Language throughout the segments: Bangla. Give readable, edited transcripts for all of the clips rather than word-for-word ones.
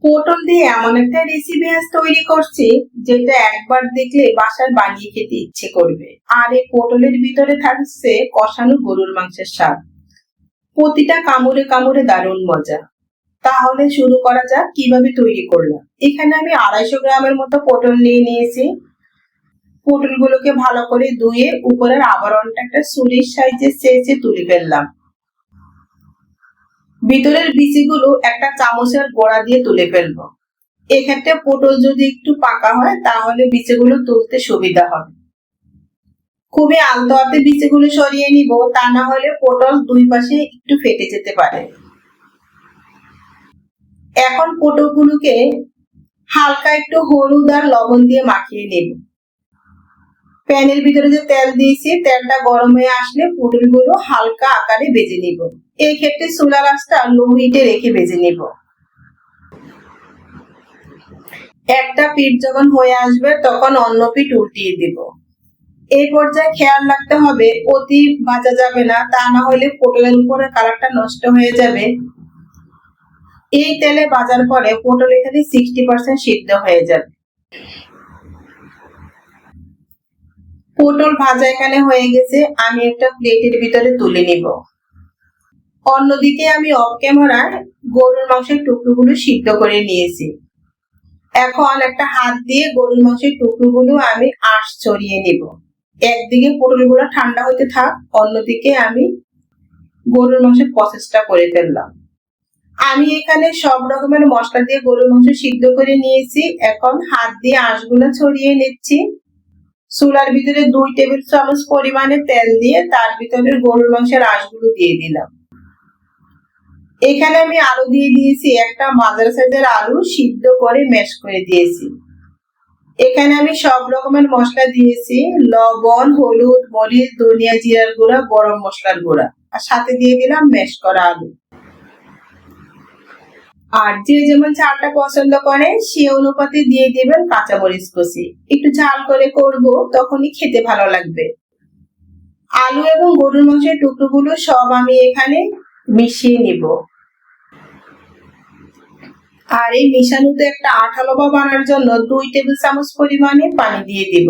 পটল দিয়ে এমন একটা রেসিপি আজ তৈরি করছি যেটা একবার দেখলে বাসায় বানিয়ে খেতে ইচ্ছে করবে। আর এই পটলের ভিতরে থাকছে কষানো গরুর মাংসের স্বাদ। প্রতিটা কামড়ে কামড়ে দারুণ মজা। তাহলে শুরু করা যাক কিভাবে তৈরি করলাম। এখানে আমি 250 গ্রামের মতো পটল নিয়ে নিয়েছি। পটলগুলোকে ভালো করে ধুয়ে উপরের আবরণটা একটা ছুরির সাহায্যে চেঁচে তুলে ফেললাম। ভিতরের বিচিগুলো একটা চামচের গোড়া দিয়ে তুলে ফেলবো। এক্ষেত্রে পটল যদি একটু পাকা হয় তাহলে বিচিগুলো তুলতে সুবিধা হবে। খুবই আলতো হাতে বিচিগুলো সরিয়ে নিব, তা না হলে পটল দুই পাশে একটু ফেটে যেতে পারে। এখন পটলগুলোকে হালকা একটু হলুদ আর লবণ দিয়ে মাখিয়ে নেব। প্যানের ভিতরে যে তেল দিয়েছি তেলটা গরম হয়ে আসলে পটলগুলো হালকা আকারে ভেজে নিব। এই ক্ষেত্রে চুলার আঁচটা লো হিটে রেখে ভেজে নিব। একটা পিঠ যখন হয়ে আসবে তখন অন্য পিঠ উল্টিয়ে দিব। এই পর্যায়ে খেয়াল রাখতে হবে অতি ভাজা যাবে না, তা না হলে পটলের উপরে কালারটা নষ্ট হয়ে যাবে। এই তেলে ভাজার পরে পটল এখানে 60% সিদ্ধ হয়ে যাবে। পটল ভাজা এখানে হয়ে গেছে, আমি একটা প্লেটের ভিতরে তুলে নিব। অন্যদিকে আমি অফ ক্যামেরায় গরুর মাংসের টুকরোগুলো সিদ্ধ করে নিয়েছি। এখন একটা হাত দিয়ে গরুর মাংসের টুকরোগুলো আমি আঁশ ছড়িয়ে নিব। একদিকে পটলগুলো ঠান্ডা হতে থাক, অন্যদিকে আমি গরুর মাংসের প্রসেসটা করে ফেললাম। আমি এখানে সব রকমের মশলা দিয়ে গরুর মাংস সিদ্ধ করে নিয়েছি। এখন হাত দিয়ে আঁশগুলো ছড়িয়ে নিচ্ছি। চুলার ভিতরে 2 টেবিল চামচ পরিমাণে তেল দিয়ে তার ভিতরে গরুর মাংসের আঁশগুলো দিয়ে দিলাম। এখানে আমি আলু দিয়ে দিয়েছি, একটা মাঝারি সাইজের আলু সিদ্ধ করে ম্যাশ করে দিয়েছি। এখানে আমি সব রকমের মশলা দিয়েছি, লবণ, হলুদ, মরিচ, ধনিয়া, জিরার গুঁড়া, গরম মশলার গুঁড়া, আর সাথে দিয়ে দিলাম ম্যাশ করা আলু। আর যে যেমন ঝালটা পছন্দ করে সে অনুপাতে দিয়ে দিবেন কাঁচামরিচ কুচি। একটু ঝাল করে করব, তখনই খেতে ভালো লাগবে। আলু এবং গরুর মাংসের টুকরোগুলো সব আমি এখানে মিশিয়ে নিব। আর এই মিশানোতে একটা আঠালো ভাব আনার জন্য 2 টেবিল চামচ পরিমাণে পানি দিয়ে দিব।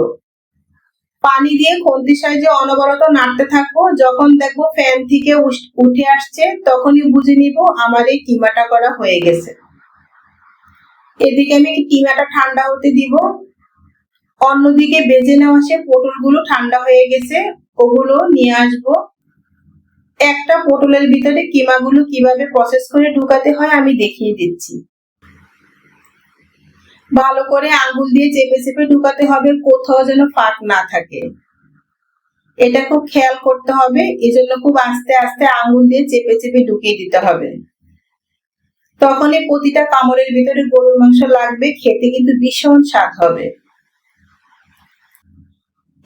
পানি দিয়ে খুন্তির সাহায্যে অনবরত নাড়তে থাকবো। যখন দেখবো ফ্যান থেকে উঠে আসছে তখনই বুঝে নিব আমার এই কিমাটা করা হয়ে গেছে। এদিকে আমি কিমাটা ঠান্ডা হতে দিব। অন্যদিকে ভেজে নেওয়া সে পটলগুলো ঠান্ডা হয়ে গেছে, ওগুলো নিয়ে আসবো। একটা পটলের ভিতরে কিমাগুলো কিভাবে প্রসেস করে ঢুকাতে হয় আমি দেখিয়ে দিচ্ছি। ভালো করে আঙ্গুল দিয়ে চেপে চেপে ঢুকাতে হবে, কোথাও যেন ফাঁক না থাকে। এটা খুব খেয়াল করতে হবে, এজন্য খুব আস্তে আস্তে আঙ্গুল দিয়ে চেপে চেপে ঢুকিয়ে দিতে হবে। তখনই প্রতিটা কামড়ের ভিতরে গরুর মাংস লাগবে, খেতে কিন্তু ভীষণ স্বাদ হবে।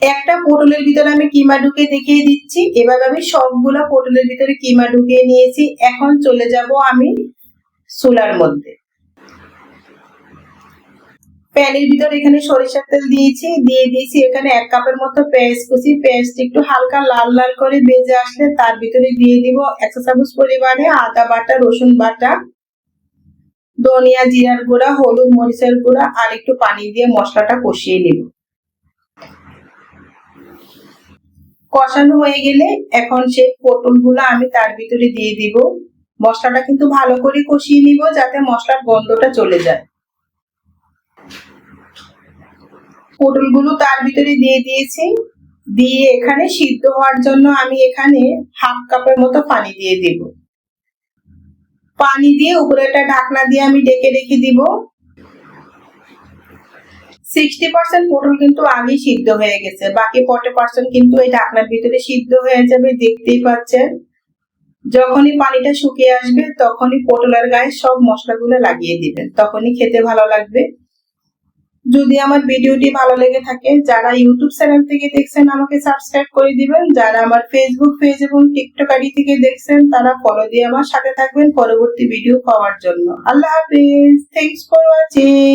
একটা পটলের ভিতরে আমি কিমা ঢুকিয়ে দেখিয়ে দিচ্ছি। এভাবে আমি সবগুলা পটলের ভিতরে কিমা ঢুকিয়ে নিয়েছি। এখন চলে যাব আমি চুলার মধ্যে। প্যানের ভিতরে এখানে সরিষার তেল দিয়ে দিয়েছি এখানে 1 কাপের মতো পেঁয়াজ কুচি। পেঁয়াজটা একটু হালকা লাল লাল করে ভেজে আসলে তার ভিতরে দিয়ে দিব 1 চা চামচ পরিমাণে আদা বাটা, রসুন বাটা, ধনিয়া, জিরার গুঁড়া, হলুদ, মরিচের গুঁড়া আর একটু পানি দিয়ে মশলাটা কষিয়ে নিব। কষানো হয়ে গেলে এখন সেই পটলগুলো আমি তার ভিতরে দিয়ে দিব। মশলাটা কিন্তু ভালো করে কষিয়ে নিব যাতে মশলার গন্ধটা চলে যায়। পটলগুলো তার ভিতরে দিয়ে দিয়েছি। দিয়ে এখানে সিদ্ধ হওয়ার জন্য আমি এখানে 1/2 কাপের মতো পানি দিয়ে দিব। পানি দিয়ে উপরে একটা ঢাকনা দিয়ে আমি ঢেকে রেখে দিব। 60% পটল কিন্তু আগেই সিদ্ধ হয়ে গেছে, বাকি 40% কিন্তু এই ঢাকনার ভিতরে সিদ্ধ হয়ে যাবে, দেখতেই পাচ্ছেন। যখনই পানিটা শুকিয়ে আসবে তখনই পটলের গায়ে সব মশলাগুলো লাগিয়ে দিবেন, তখনই খেতে ভালো লাগবে। যদি আমার ভিডিওটি ভালো লেগে থাকে, যারা ইউটিউব চ্যানেল থেকে দেখছেন আমাকে সাবস্ক্রাইব করে দিবেন। যারা আমার ফেসবুক পেজ এবং টিকটক আইডি থেকে দেখছেন তারা ফলো দিয়ে আমার সাথে থাকবেন পরবর্তী ভিডিও পাওয়ার জন্য। আল্লাহ হাফেজ। Thanks for watching.